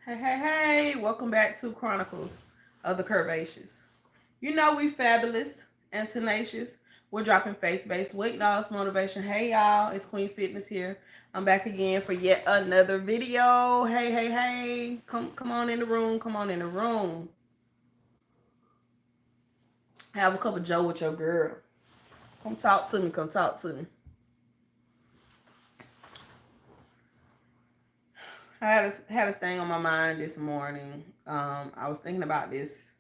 Hey, hey, hey, welcome back to Chronicles of the Curvaceous. You know we fabulous and tenacious. We're dropping faith-based weight loss motivation. Hey y'all, it's Queen Fitness here. I'm back again for yet another video. Hey, hey, hey. Come on in the room. Come on in the room. Have a cup of Joe with your girl. Come talk to me. Come talk to me. I had a thing on my mind this morning. I was thinking about this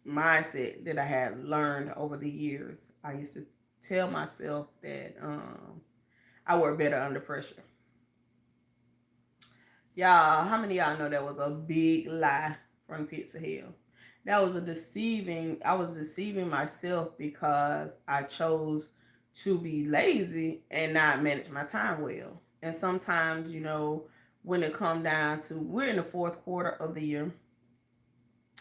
mindset that I had learned over the years. I used to tell myself that I work better under pressure. Y'all, how many of y'all know that was a big lie from the pits of hell? That was I was deceiving myself because I chose to be lazy and not manage my time well. And sometimes, when it come down to, we're in the fourth quarter of the year,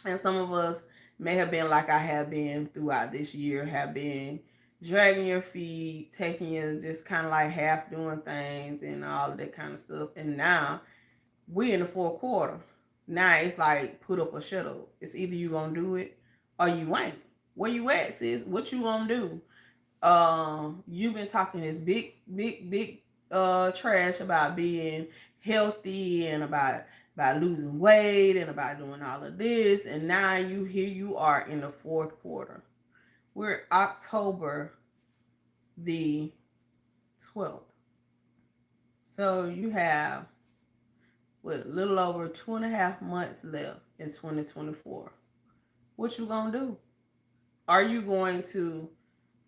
and some of us may have been like I have been throughout this year, have been dragging your feet, taking you just kind of like half doing things and all of that kind of stuff. And now we in the fourth quarter. Now it's like put up or shut up. It's either you gonna do it or you ain't. Where you at, sis? What you gonna do? You've been talking this big trash about being healthy and about losing weight and about doing all of this, and now you are in the fourth quarter. We're October the 12th. So you have what, a little over 2.5 months left in 2024. What you gonna do? Are you going to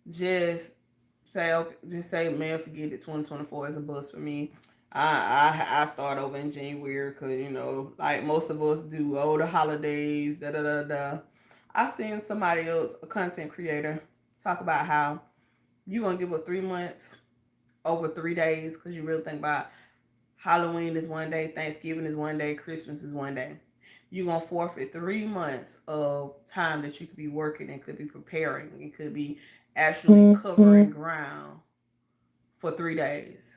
just say, okay, just say, man, forget it. 2024 is a bust for me. I start over in January because like most of us do. Oh, the holidays, da da da da. I seen somebody else, a content creator, talk about how you gonna give up 3 months over 3 days because you really think about Halloween is one day, Thanksgiving is one day, Christmas is one day. You're gonna forfeit 3 months of time that you could be working and could be preparing. It could be actually covering ground for 3 days.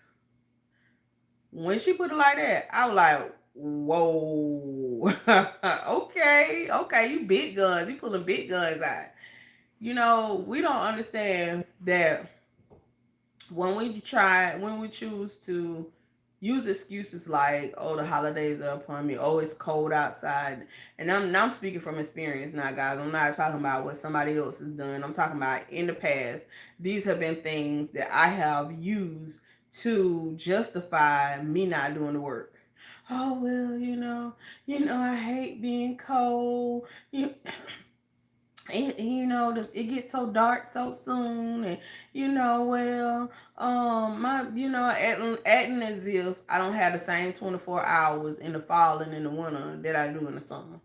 When she put it like that, I was like, whoa. Okay, you big guns, you pulling big guns out. We don't understand that when we choose to use excuses like, oh, the holidays are upon me, oh, it's cold outside. And I'm speaking from experience now, guys. I'm not talking about what somebody else has done. I'm talking about in the past. These have been things that I have used to justify me not doing the work. Oh, well, I hate being cold. It gets so dark so soon, and well, my acting as if I don't have the same 24 hours in the fall and in the winter that I do in the summer.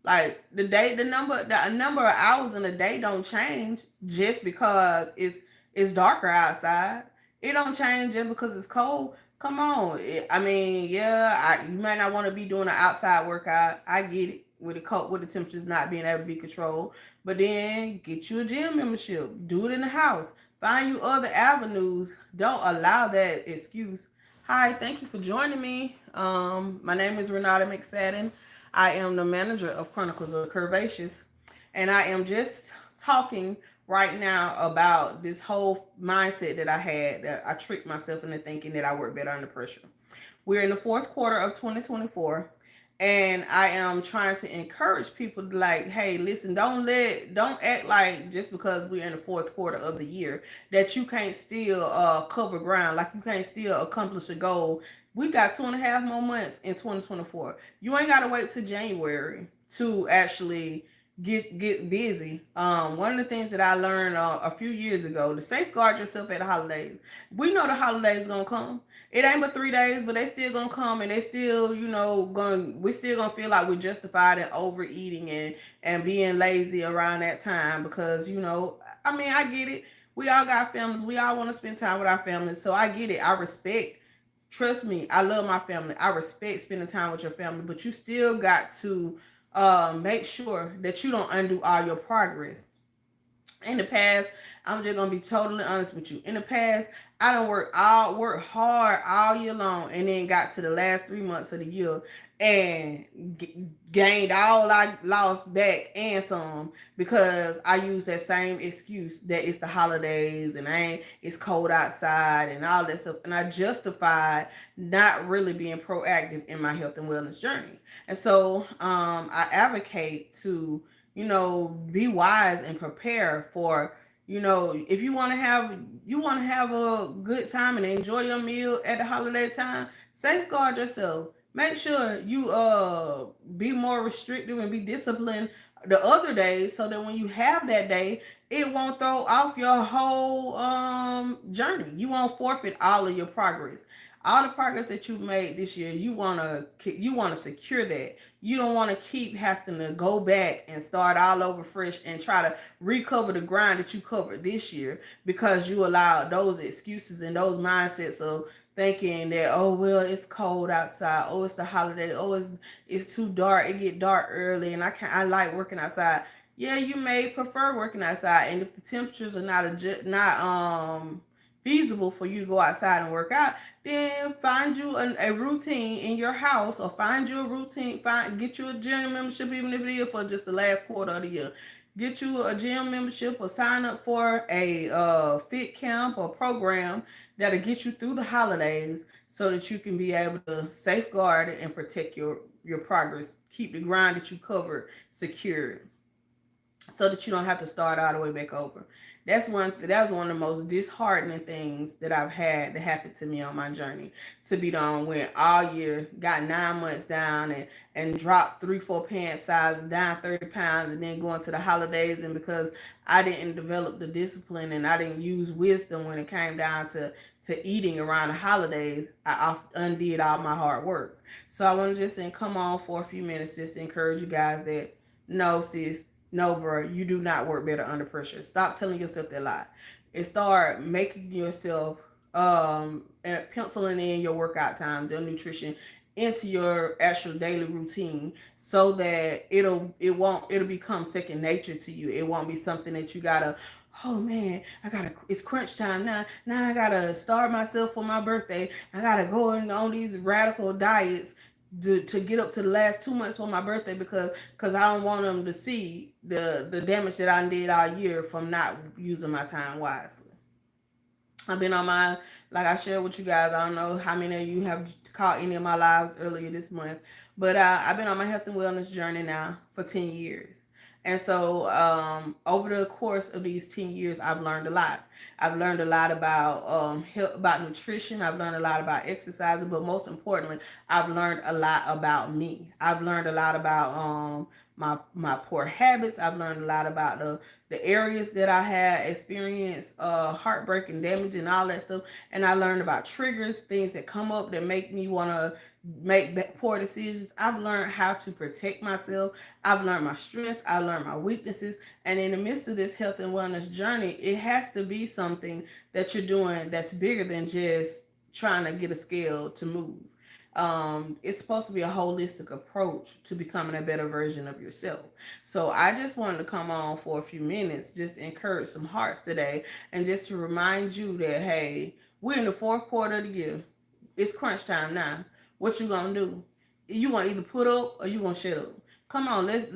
Like the number of hours in a day don't change just because it's darker outside. It don't change just because it's cold. Come on. I mean, yeah, you might not want to be doing an outside workout. I get it with the temperatures not being able to be controlled. But then get you a gym membership. Do it in the house. Find you other avenues. Don't allow that excuse. Hi, thank you for joining me. My name is Renata McFadden. I am the manager of Chronicles of the Curvaceous, and I am just talking right now about this whole mindset that I had, that I tricked myself into thinking that I work better under pressure. We're in the fourth quarter of 2024, and I am trying to encourage people to, like, hey, listen, don't act like just because we're in the fourth quarter of the year that you can't still cover ground, like you can't still accomplish a goal. We got 2.5 more months in 2024. You ain't gotta wait till January to actually get busy. One of the things that I learned a few years ago, to safeguard yourself at the holidays. We know the holidays gonna come. It ain't but 3 days, but they still gonna come, and they still, we still gonna feel like we're justified in overeating and being lazy around that time because I mean, I get it. We all got families. We all want to spend time with our families, so I get it. I respect. Trust me, I love my family. I respect spending time with your family, but you still got to make sure that you don't undo all your progress. In the past, I'm just gonna be totally honest with you. In the past, I don't work hard all year long, and then got to the last 3 months of the year and gained all I lost back and some, because I use that same excuse that it's the holidays and it's cold outside and all that stuff, and I justified not really being proactive in my health and wellness journey. And so I advocate to, be wise and prepare for, if you want to have a good time and enjoy your meal at the holiday time, safeguard yourself. Make sure you be more restrictive and be disciplined the other days, so that when you have that day, it won't throw off your whole journey. You won't forfeit all of your progress. All the progress that you've made this year, you wanna secure that. You don't want to keep having to go back and start all over fresh and try to recover the ground that you covered this year, because you allowed those excuses and those mindsets of thinking that, oh well, it's cold outside, oh it's the holiday, oh it's too dark, it get dark early, and I like working outside. Yeah, you may prefer working outside, and if the temperatures are not feasible for you to go outside and work out, then find you a routine in your house, or find you a routine. Get you a gym membership, even if it is for just the last quarter of the year. Get you a gym membership, or sign up for a fit camp or program that'll get you through the holidays, so that you can be able to safeguard and protect your progress. Keep the ground that you covered secured, so that you don't have to start all the way back over. That was one of the most disheartening things that I've had to happen to me on my journey. To be done went all year, got 9 months down, and dropped 3-4 pant sizes, down 30 pounds, and then going to the holidays, and because I didn't develop the discipline and I didn't use wisdom when it came down to eating around the holidays, I undid all my hard work. So I want to just come on for a few minutes just to encourage you guys that, no, sis, no, bro, you do not work better under pressure. Stop telling yourself that lie. And start making yourself and penciling in your workout times, your nutrition into your actual daily routine, so that it'll become second nature to you. It won't be something that you gotta, oh man, it's crunch time now. I gotta starve myself for my birthday. I gotta go on these radical diets to get up to the last 2 months for my birthday, because I don't want them to see the damage that I did all year from not using my time wisely. I've been on my, like I shared with you guys, I don't know how many of you have caught any of my lives earlier this month, but I've been on my health and wellness journey now for 10 years. And so over the course of these 10 years, I've learned a lot. I've learned a lot about health, about nutrition. I've learned a lot about exercising, but most importantly, I've learned a lot about me. I've learned a lot about my poor habits. I've learned a lot about the areas that I had experienced heartbreak and damage and all that stuff. And I learned about triggers, things that come up that make me want to make poor decisions. I've learned how to protect myself. I've learned my strengths. I learned my weaknesses. And in the midst of this health and wellness journey, it has to be something that you're doing that's bigger than just trying to get a scale to move. It's supposed to be a holistic approach to becoming a better version of yourself. So I just wanted to come on for a few minutes, just to encourage some hearts today, and just to remind you that, hey, we're in the fourth quarter of the year. It's crunch time now. What you gonna do? You gonna either put up or you gonna shut up. Come on, let's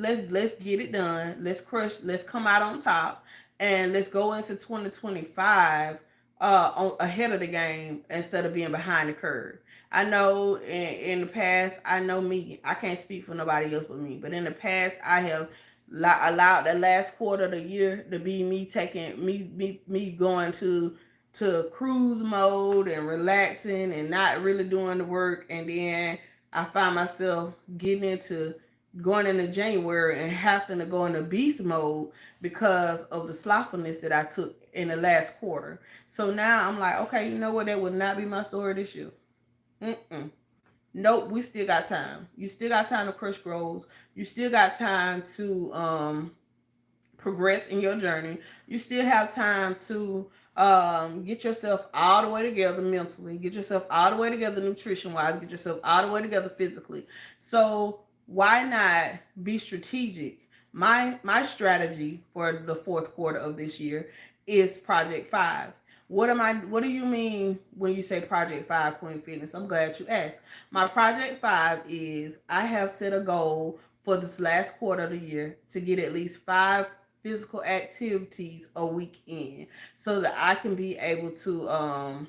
get it done. Let's crush. Let's come out on top, and let's go into 2025 ahead of the game instead of being behind the curve. I know in the past, I know me, I can't speak for nobody else but me, but in the past, I have allowed the last quarter of the year to be me taking me going to cruise mode and relaxing and not really doing the work, and then I find myself getting into going into January and having to go into beast mode because of the slothfulness that I took in the last quarter. So now I'm like, okay, you know what? That would not be my story this year. Mm-mm. Nope, we still got time. You still got time to crush goals. You still got time to progress in your journey. You still have time to get yourself all the way together mentally, get yourself all the way together nutrition wise, get yourself all the way together physically. So why not be strategic? My strategy for the fourth quarter of this year is Project Five. What do you mean when you say Project Five, Queen Fitness? I'm glad you asked. My Project Five is I have set a goal for this last quarter of the year to get at least five physical activities a week in, so that I can be able to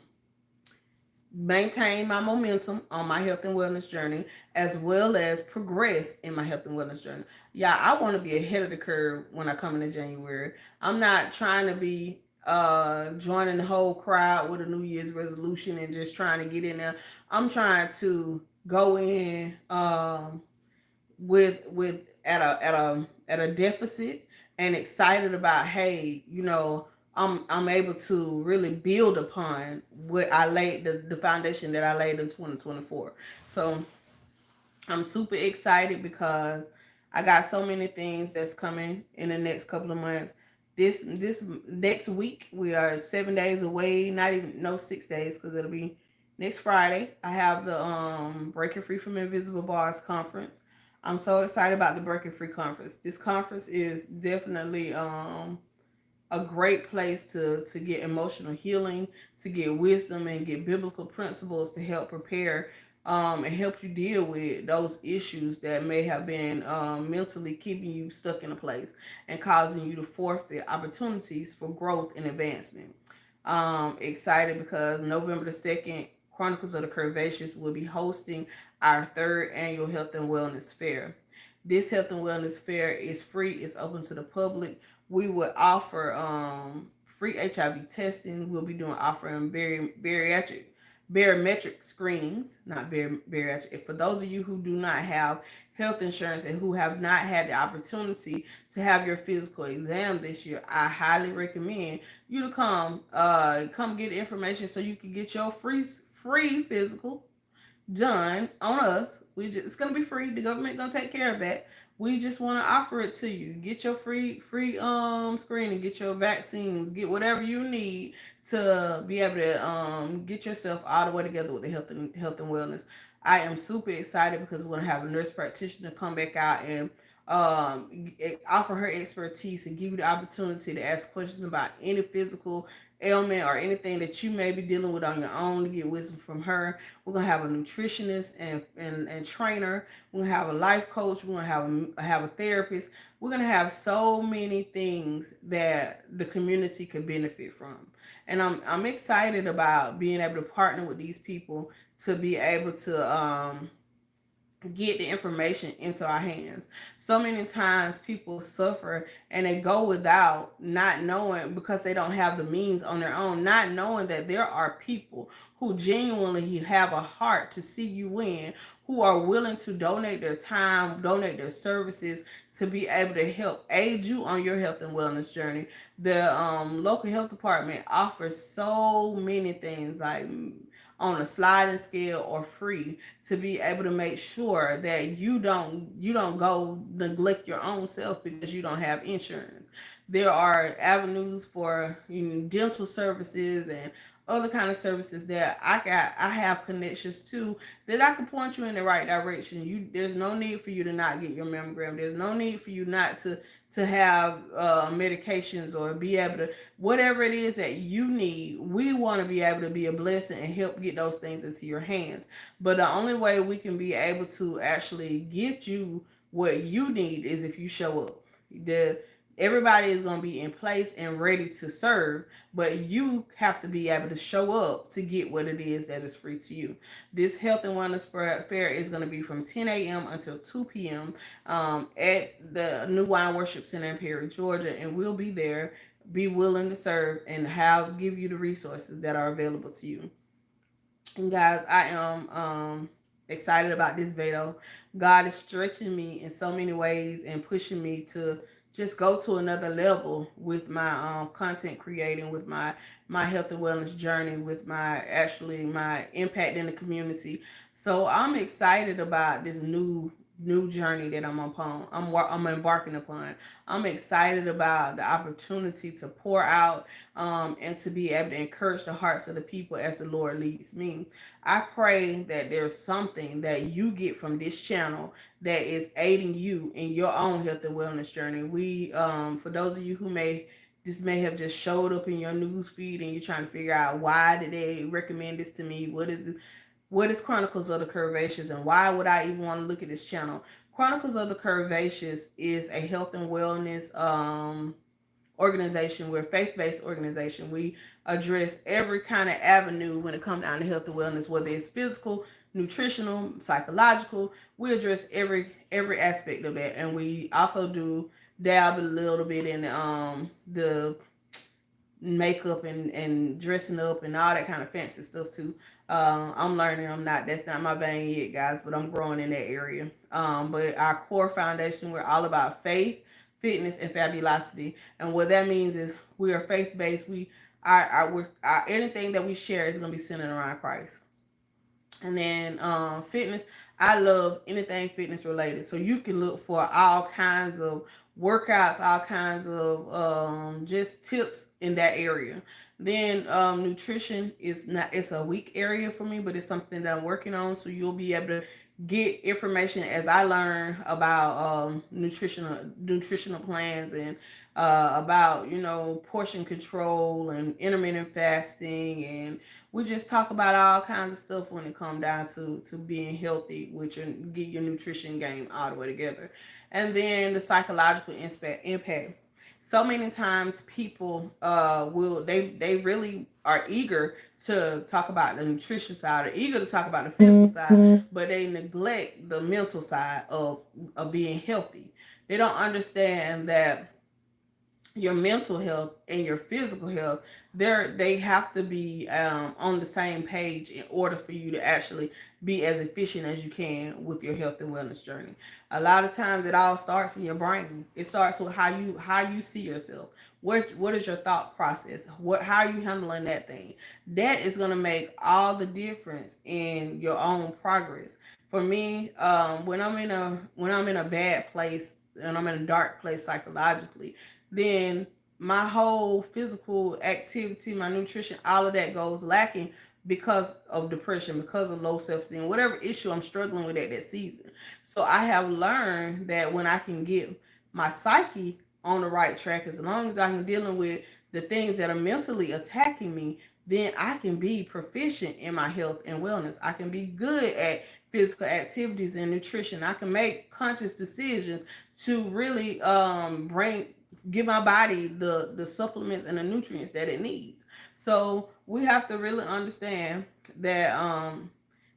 maintain my momentum on my health and wellness journey, as well as progress in my health and wellness journey. Yeah, I want to be ahead of the curve when I come into January. I'm not trying to be joining the whole crowd with a New Year's resolution and just trying to get in there. I'm trying to go in with at a deficit, and excited about, hey, I'm able to really build upon what I laid, the foundation that I laid in 2024. So I'm super excited because I got so many things that's coming in the next couple of months. This next week we are 7 days away, not even, no, 6 days, because it'll be next Friday. I have the Breaking Free from Invisible Bars conference. I'm so excited about the Breaking Free conference. This conference is definitely a great place to get emotional healing, to get wisdom, and get biblical principles to help prepare and help you deal with those issues that may have been mentally keeping you stuck in a place and causing you to forfeit opportunities for growth and advancement. Excited because November the 2nd, Chronicles of the Curvaceous will be hosting our third annual Health and Wellness Fair. This Health and Wellness Fair is free, it's open to the public. We would offer free HIV testing. We'll be doing offering barometric screenings, not bariatric. For those of you who do not have health insurance and who have not had the opportunity to have your physical exam this year, I highly recommend you to come get information so you can get your free physical done on us. It's gonna be free. The government gonna take care of that. We just want to offer it to you. Get your free screening, get your vaccines, get whatever you need to be able to get yourself all the way together with the health and wellness. I am super excited because we're gonna have a nurse practitioner come back out and offer her expertise and give you the opportunity to ask questions about any physical ailment or anything that you may be dealing with on your own, to get wisdom from her. We're gonna have a nutritionist and trainer. We're gonna have a life coach. We're gonna have a therapist. We're gonna have so many things that the community could benefit from. And I'm excited about being able to partner with these people to be able to get the information into our hands. So many times people suffer and they go without, not knowing, because they don't have the means on their own, not knowing that there are people who genuinely have a heart to see you win, who are willing to donate their time, donate their services to be able to help aid you on your health and wellness journey. The local health department offers so many things, like on a sliding scale or free, to be able to make sure that you don't go neglect your own self because you don't have insurance. There are avenues for dental services and other kind of services that I have connections to, that I can point you in the right direction. There's no need for you to not get your mammogram. There's no need for you not to have medications, or be able to, whatever it is that you need. We want to be able to be a blessing and help get those things into your hands. But the only way we can be able to actually get you what you need is if you show up. The Everybody is going to be in place and ready to serve, but you have to be able to show up to get what it is that is free to you. This Health and Wellness Fair is going to be from 10 a.m. until 2 p.m. At the New Wine Worship Center in Perry, Georgia, and we'll be there, be willing to serve, and give you the resources that are available to you. And guys, I am excited about this video. God is stretching me in so many ways and pushing me to just go to another level with my content creating, with my health and wellness journey, with my impact in the community. So I'm excited about this new new journey that I'm upon. I'm embarking upon. I'm excited about the opportunity to pour out and to be able to encourage the hearts of the people as the Lord leads me. I pray that there's something that you get from this channel that is aiding you in your own health and wellness journey. We, for those of you who may have just showed up in your news feed and you're trying to figure out why did they recommend this to me? What is Chronicles of the Curvaceous and why would I even want to look at this channel? Chronicles of the Curvaceous is a health and wellness organization. We're a faith-based organization. We address every kind of avenue when it comes down to health and wellness, whether it's physical, nutritional, psychological. We address every aspect of that, and we also do dabble a little bit in the makeup and dressing up and all that kind of fancy stuff too. I'm learning. That's not my vein yet, guys, but I'm growing in that area. But our core foundation, we're all about faith, fitness, and fabulosity. And what that means is we are faith based. Anything that we share is going to be centered around Christ. And then fitness, I love anything fitness related. So you can look for all kinds of workouts, all kinds of just tips in that area. Then nutrition is not, it's a weak area for me, but it's something that I'm working on. So you'll be able to get information as I learn about nutritional plans and about portion control and intermittent fasting, and we just talk about all kinds of stuff when it comes down to being healthy with get your nutrition game all the way together. And then the psychological impact. So many times people they really are eager to talk about the nutrition side, or eager to talk about the physical side, but they neglect the mental side of being healthy. They don't understand that your mental health and your physical health, they have to be on the same page in order for you to actually be as efficient as you can with your health and wellness journey. A lot of times it all starts in your brain. It starts with how you see yourself. What is your thought process? How are you handling that thing? That is going to make all the difference in your own progress. For me, when I'm in a bad place and I'm in a dark place psychologically, then my whole physical activity, my nutrition, all of that goes lacking because of depression, because of low self-esteem, whatever issue I'm struggling with at that season. So I have learned that when I can get my psyche on the right track, as long as I'm dealing with the things that are mentally attacking me, then I can be proficient in my health and wellness. I can be good at physical activities and nutrition. I can make conscious decisions to really bring give my body the supplements and the nutrients that it needs. So we have to really understand that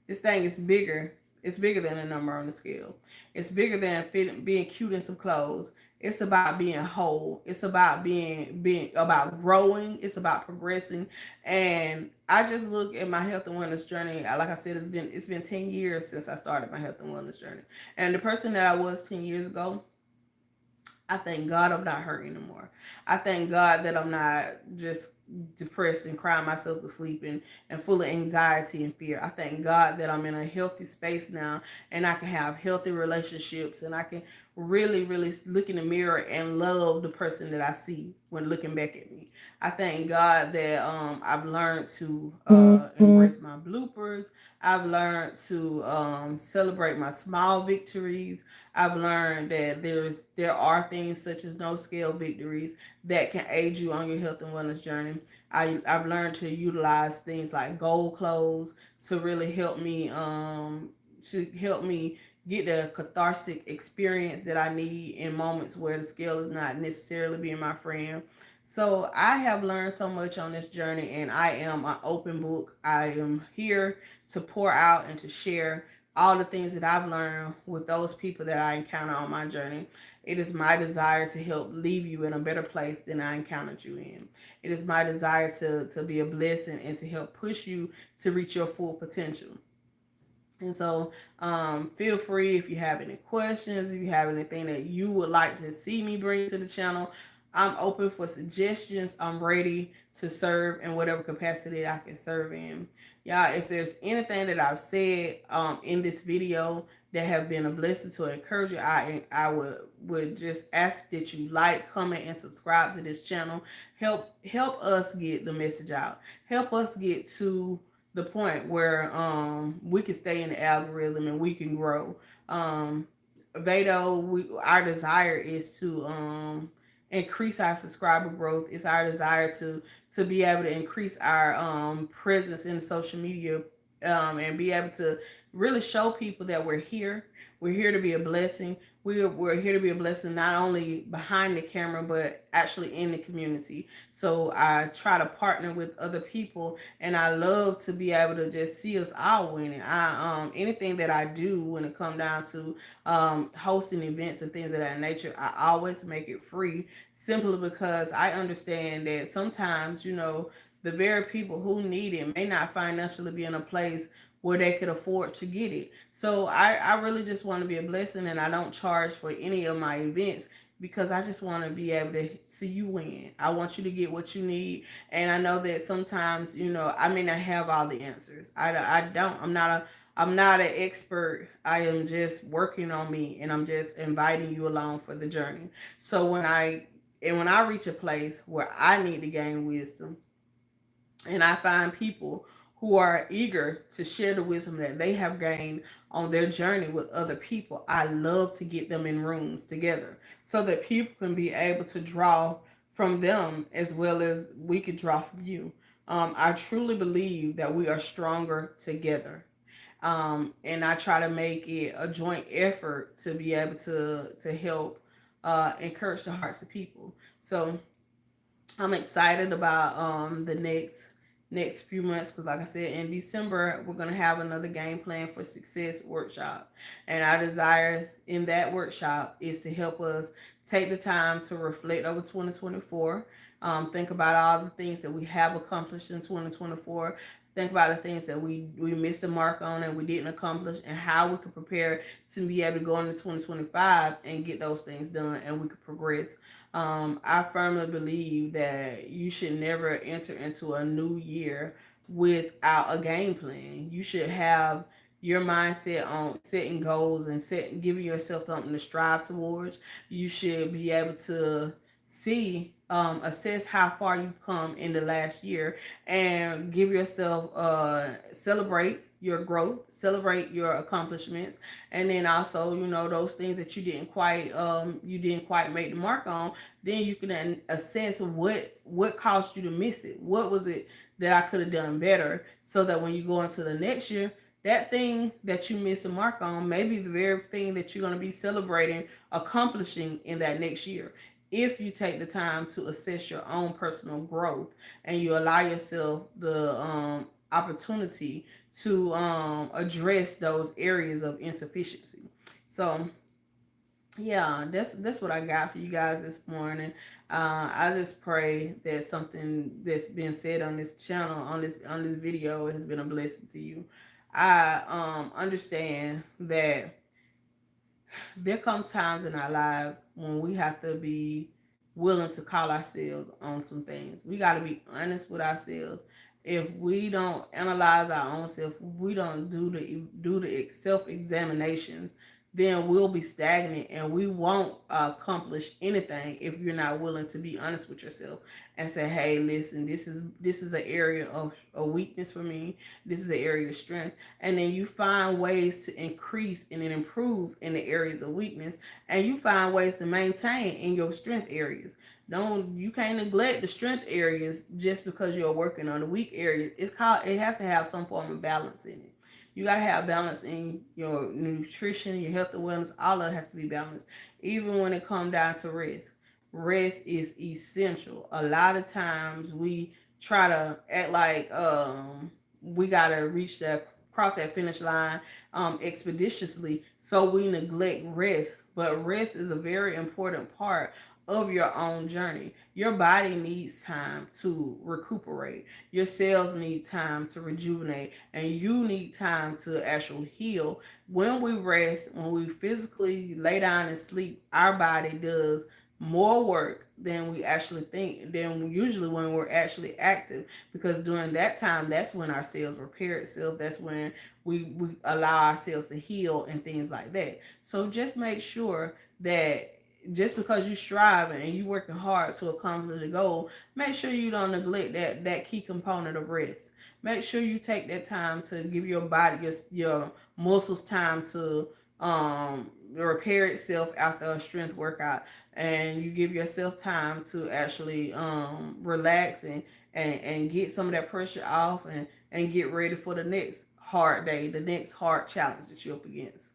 this thing is bigger. It's bigger than a number on the scale. It's bigger than being cute in some clothes. It's about being whole. It's about being about growing. It's about progressing. And I just look at my health and wellness journey. Like I said, it's been 10 years since I started my health and wellness journey. And the person that I was 10 years ago, I thank God I'm not hurt anymore. I thank God that I'm not just depressed and crying myself to sleep and full of anxiety and fear. I thank God that I'm in a healthy space now and I can have healthy relationships and I can really, really look in the mirror and love the person that I see when looking back at me. I thank God that I've learned to embrace my bloopers. I've learned to celebrate my small victories. I've learned that there are things such as no scale victories that can aid you on your health and wellness journey. I've learned to utilize things like goal clothes to really help me get the cathartic experience that I need in moments where the scale is not necessarily being my friend. So I have learned so much on this journey, and I am an open book. I am here to pour out and to share all the things that I've learned with those people that I encounter on my journey. It is my desire to help leave you in a better place than I encountered you in. It is my desire to be a blessing and to help push you to reach your full potential. And so feel free if you have any questions, if you have anything that you would like to see me bring to the channel. I'm open for suggestions. I'm ready to serve in whatever capacity I can serve in. Y'all, if there's anything that I've said in this video that have been a blessing to encourage you, I would just ask that you like, comment, and subscribe to this channel. Help us get the message out. Help us get to the point where we can stay in the algorithm and we can grow. Vado, our desire is to increase our subscriber growth. It's our desire to be able to increase our presence in social media, and be able to really show people that we're here. We're here to be a blessing. We're here to be a blessing not only behind the camera but actually in the community. So I try to partner with other people, and I love to be able to just see us all winning. I anything that I do when it come down to hosting events and things of that nature, I always make it free, simply because I understand that sometimes, the very people who need it may not financially be in a place where they could afford to get it. So I really just want to be a blessing, and I don't charge for any of my events because I just want to be able to see you win. I want you to get what you need. And I know that sometimes, I may not have all the answers. I don't. I'm not an expert. I am just working on me, and I'm just inviting you along for the journey. So when I reach a place where I need to gain wisdom, and I find people who are eager to share the wisdom that they have gained on their journey with other people, I love to get them in rooms together so that people can be able to draw from them as well as we could draw from you. I truly believe that we are stronger together. And I try to make it a joint effort to be able to help encourage the hearts of people. So I'm excited about the next few months, because like I said, in December we're going to have another game plan for success workshop, and our desire in that workshop is to help us take the time to reflect over 2024, think about all the things that we have accomplished in 2024, think about the things that we missed the mark on and we didn't accomplish, and how we could prepare to be able to go into 2025 and get those things done, and we could progress. I firmly believe that you should never enter into a new year without a game plan. You should have your mindset on setting goals and giving yourself something to strive towards. You should be able to assess how far you've come in the last year, and give yourself celebrate your growth, celebrate your accomplishments, and then also, those things that you didn't quite make the mark on. Then you can assess what caused you to miss it. What was it that I could have done better, so that when you go into the next year, that thing that you missed the mark on may be the very thing that you're going to be celebrating accomplishing in that next year, if you take the time to assess your own personal growth and you allow yourself the opportunity to address those areas of insufficiency. So yeah, that's what I got for you guys this morning. I just pray that something that's been said on this channel, on this video, has been a blessing to you. I understand that there comes times in our lives when we have to be willing to call ourselves on some things. We got to be honest with ourselves. If we don't analyze our own self, we don't do the self examinations, then we'll be stagnant and we won't accomplish anything if you're not willing to be honest with yourself and say, "Hey, listen, this is an area of a weakness for me. This is an area of strength." And then you find ways to increase and improve in the areas of weakness, and you find ways to maintain in your strength areas. Don't You can't neglect the strength areas just because you're working on the weak areas. It has to have some form of balance in it. You gotta have balance in your nutrition, your health and wellness. All of it has to be balanced. Even when it comes down to rest. Rest is essential. A lot of times we try to act like we gotta cross that finish line expeditiously, so we neglect rest. But rest is a very important part of your own journey. Your body needs time to recuperate. Your cells need time to rejuvenate, and you need time to actually heal. When we rest, when we physically lay down and sleep, our body does more work than we actually think, than usually when we're actually active, because during that time, that's when our cells repair itself. That's when we allow ourselves to heal and things like that. So just make sure that just because you striving and you working hard to accomplish a goal, make sure you don't neglect that key component of rest. Make sure you take that time to give your body, your muscles time to repair itself after a strength workout, and you give yourself time to actually relax and get some of that pressure off, and get ready for the next hard day, the next hard challenge that you're up against.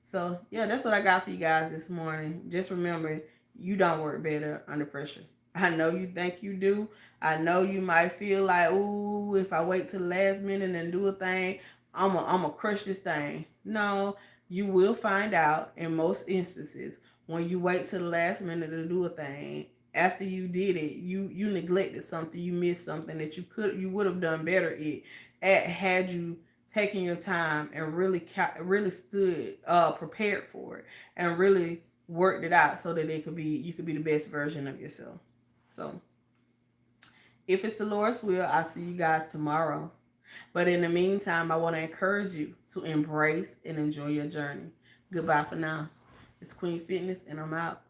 So yeah, that's what I got for you guys this morning. Just remember, you don't work better under pressure. I know you think you do. I know you might feel like, ooh, if I wait till the last minute and do a thing, I'm a crush this thing. No, you will find out in most instances, when you wait till the last minute to do a thing, after you did it, you neglected something, you missed something that you would have done better at had you taking your time and really stood prepared for it, and really worked it out so that you could be the best version of yourself. So if it's the Lord's will, I'll see you guys tomorrow. But in the meantime, I want to encourage you to embrace and enjoy your journey. Goodbye for now. It's Queen Fitness, and I'm out.